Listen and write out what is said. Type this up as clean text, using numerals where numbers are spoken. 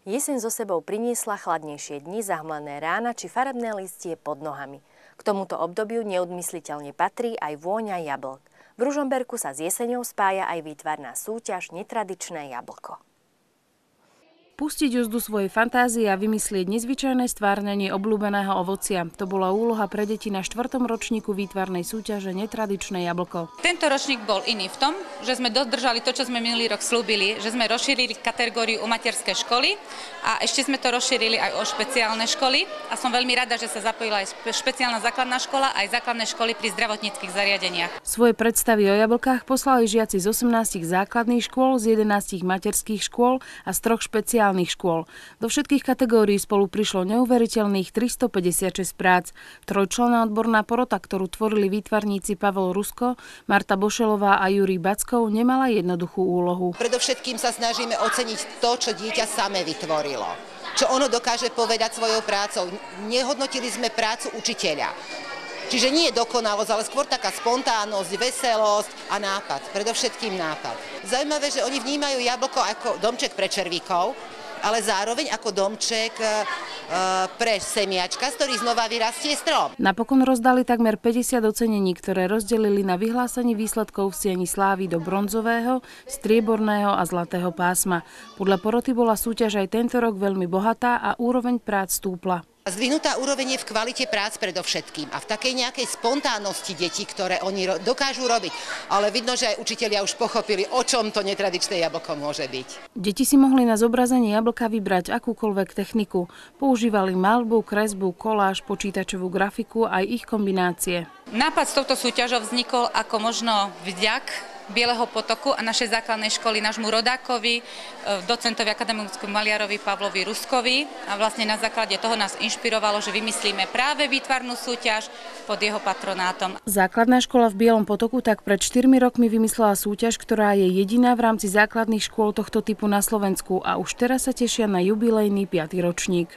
Jeseň so sebou priniesla chladnejšie dni, zahmlené rána či farebné listie pod nohami. K tomuto obdobiu neodmysliteľne patrí aj vôňa jablk. V Ružomberku sa s jeseňou spája aj výtvarná súťaž Netradičné jablko. Pustiť uzdu svojej fantázie a vymyslieť nezvyčajné stvárnenie obľúbeného ovocia. To bola úloha pre deti na 4. ročníku výtvarnej súťaže Netradičné jablko. Tento ročník bol iný v tom, že sme dodržali to, čo sme minulý rok slúbili, že sme rozšírili kategóriu u materskej školy a ešte sme to rozšírili aj o špeciálne školy. A som veľmi rada, že sa zapojila aj špeciálna základná škola aj základné školy pri zdravotníckych zariadeniach. Svoje predstavy o jablkách poslali žiaci z 18 základných škôl, z 11 materských škôl a z 3 špeciálnych škôl. Do všetkých kategórií spolu prišlo neuveriteľných 356 prác. Trojčlenná odborná porota, ktorú tvorili výtvarníci Pavel Rusko, Marta Bošelová a Jurij Backov, nemala jednoduchú úlohu. Predovšetkým sa snažíme oceniť to, čo dieťa samé vytvorilo. Čo ono dokáže povedať svojou prácou. Nehodnotili sme prácu učiteľa. Čiže nie je dokonalosť, ale skôr taká spontánnosť, veselosť a nápad. Predovšetkým nápad. Zaujímavé, že oni vnímajú jablko ako domček pre červíkov, ale zároveň ako domček pre semiačka, z ktorých znova vyrastie strom. Napokon rozdali takmer 50 ocenení, ktoré rozdelili na vyhlásenie výsledkov v sieni slávy do bronzového, strieborného a zlatého pásma. Podľa poroty bola súťaž aj tento rok veľmi bohatá a úroveň prác stúpla. Zdvihnutá úroveň je v kvalite prác predovšetkým a v takej nejakej spontánnosti detí, ktoré oni dokážu robiť. Ale vidno, že aj učitelia už pochopili, o čom to netradičné jablko môže byť. Deti si mohli na zobrazenie jablka vybrať akúkoľvek techniku. Používali maľbu, kresbu, koláž, počítačovú grafiku aj ich kombinácie. Nápad s touto súťažou vznikol ako možno vďak Bieleho potoku a našej základnej školy, nášmu rodákovi, docentovi akademickému maliarovi Pavlovi Ruskovi. A vlastne na základe toho nás inšpirovalo, že vymyslíme práve výtvarnú súťaž pod jeho patronátom. Základná škola v Bielom potoku tak pred 4 rokmi vymyslela súťaž, ktorá je jediná v rámci základných škôl tohto typu na Slovensku a už teraz sa tešia na jubilejný 5. ročník.